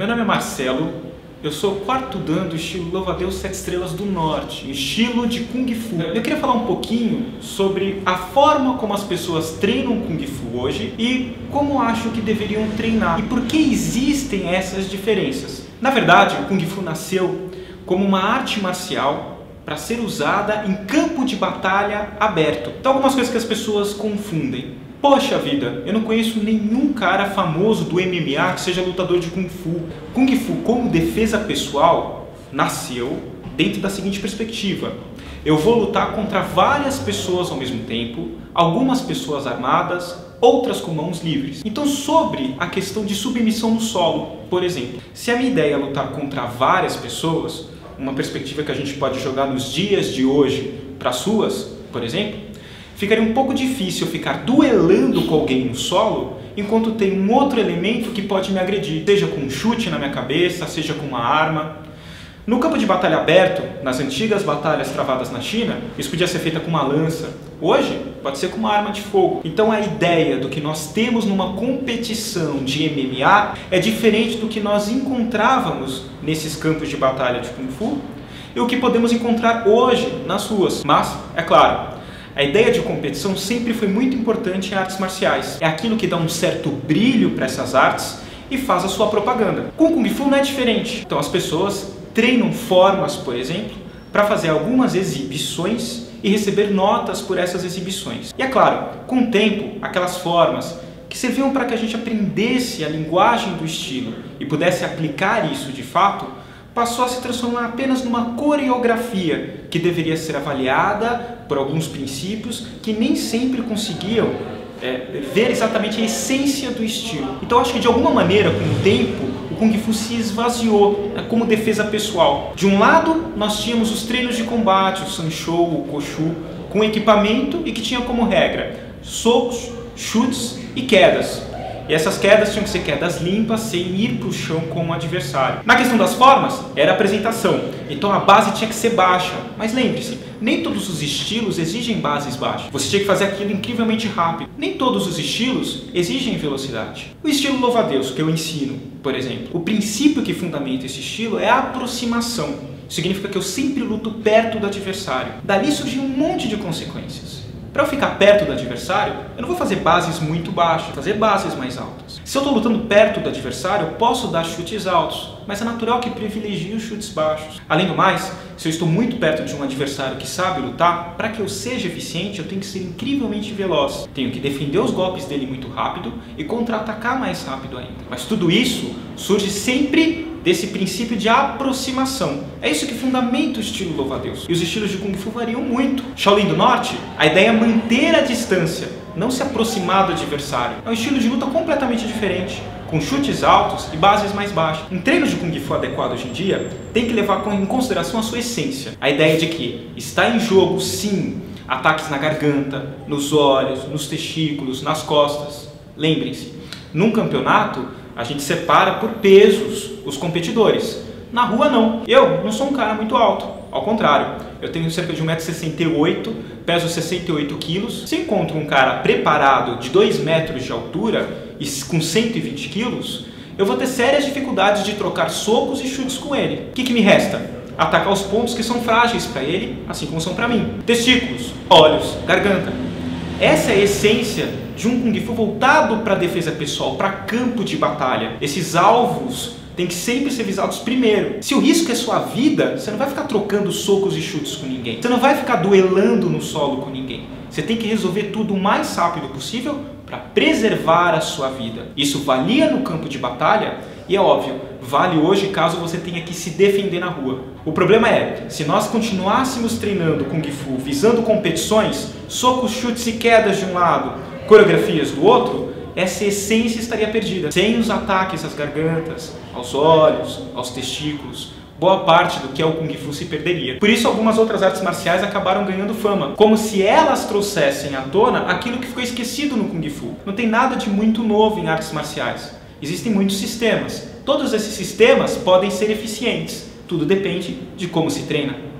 Meu nome é Marcelo, eu sou o quarto dan do estilo Louva-a-Deus 7 Estrelas do Norte, estilo de Kung Fu. Eu queria falar um pouquinho sobre a forma como as pessoas treinam Kung Fu hoje e como acho que deveriam treinar e por que existem essas diferenças. Na verdade, o Kung Fu nasceu como uma arte marcial para ser usada em campo de batalha aberto. Então, algumas coisas que as pessoas confundem. Poxa vida, eu não conheço nenhum cara famoso do MMA que seja lutador de Kung Fu. Kung Fu, como defesa pessoal, nasceu dentro da seguinte perspectiva. Eu vou lutar contra várias pessoas ao mesmo tempo, algumas pessoas armadas, outras com mãos livres. Então, sobre a questão de submissão no solo, por exemplo, se a minha ideia é lutar contra várias pessoas, uma perspectiva que a gente pode jogar nos dias de hoje para as suas, por exemplo, ficaria um pouco difícil ficar duelando com alguém no solo, enquanto tem um outro elemento que pode me agredir, seja com um chute na minha cabeça, seja com uma arma. No campo de batalha aberto, nas antigas batalhas travadas na China, isso podia ser feito com uma lança. Hoje, pode ser com uma arma de fogo. Então a ideia do que nós temos numa competição de MMA é diferente do que nós encontrávamos nesses campos de batalha de Kung Fu e o que podemos encontrar hoje nas ruas. Mas, é claro, a ideia de competição sempre foi muito importante em artes marciais. É aquilo que dá um certo brilho para essas artes e faz a sua propaganda. Com o Kung Fu não é diferente. Então as pessoas treinam formas, por exemplo, para fazer algumas exibições e receber notas por essas exibições. E é claro, com o tempo, aquelas formas que serviam para que a gente aprendesse a linguagem do estilo e pudesse aplicar isso de fato, passou a se transformar apenas numa coreografia que deveria ser avaliada por alguns princípios que nem sempre conseguiam ver exatamente a essência do estilo. Então acho que de alguma maneira, com o tempo, o Kung Fu se esvaziou como defesa pessoal. De um lado, nós tínhamos os treinos de combate, o Sanshou, o Koshu, com equipamento e que tinha como regra socos, chutes e quedas. E essas quedas tinham que ser quedas limpas, sem ir para o chão com o adversário. Na questão das formas, era a apresentação. Então a base tinha que ser baixa. Mas lembre-se, nem todos os estilos exigem bases baixas. Você tinha que fazer aquilo incrivelmente rápido. Nem todos os estilos exigem velocidade. O estilo Louva-a-Deus, que eu ensino, por exemplo, o princípio que fundamenta esse estilo é a aproximação. Significa que eu sempre luto perto do adversário. Dali surge um monte de consequências. Para eu ficar perto do adversário, eu não vou fazer bases muito baixas, vou fazer bases mais altas. Se eu estou lutando perto do adversário, eu posso dar chutes altos, mas é natural que privilegie os chutes baixos. Além do mais, se eu estou muito perto de um adversário que sabe lutar, para que eu seja eficiente, eu tenho que ser incrivelmente veloz. Tenho que defender os golpes dele muito rápido e contra-atacar mais rápido ainda. Mas tudo isso surge sempre desse princípio de aproximação. É isso que fundamenta o estilo Louva-a-Deus. E os estilos de Kung Fu variam muito. Shaolin do Norte, a ideia é manter a distância, não se aproximar do adversário. É um estilo de luta completamente diferente, com chutes altos e bases mais baixas. Um treino de Kung Fu adequado hoje em dia tem que levar em consideração a sua essência. A ideia de que está em jogo, sim, ataques na garganta, nos olhos, nos testículos, nas costas. Lembrem-se, num campeonato, a gente separa por pesos os competidores. Na rua não. Eu não sou um cara muito alto. Ao contrário, eu tenho cerca de 1,68 m, peso 68 kg. Se eu encontro um cara preparado de 2 metros de altura e com 120 kg, eu vou ter sérias dificuldades de trocar socos e chutes com ele. O que me resta? Atacar os pontos que são frágeis para ele, assim como são para mim. Testículos, olhos, garganta. Essa é a essência de um Kung Fu voltado para a defesa pessoal, para campo de batalha. Esses alvos têm que sempre ser visados primeiro. Se o risco é sua vida, você não vai ficar trocando socos e chutes com ninguém. Você não vai ficar duelando no solo com ninguém. Você tem que resolver tudo o mais rápido possível para preservar a sua vida. Isso valia no campo de batalha e é óbvio, vale hoje caso você tenha que se defender na rua. O problema é, se nós continuássemos treinando Kung Fu visando competições, socos, chutes e quedas de um lado, coreografias do outro, essa essência estaria perdida. Sem os ataques às gargantas, aos olhos, aos testículos, boa parte do que é o Kung Fu se perderia. Por isso algumas outras artes marciais acabaram ganhando fama, como se elas trouxessem à tona aquilo que ficou esquecido no Kung Fu. Não tem nada de muito novo em artes marciais. Existem muitos sistemas. Todos esses sistemas podem ser eficientes. Tudo depende de como se treina.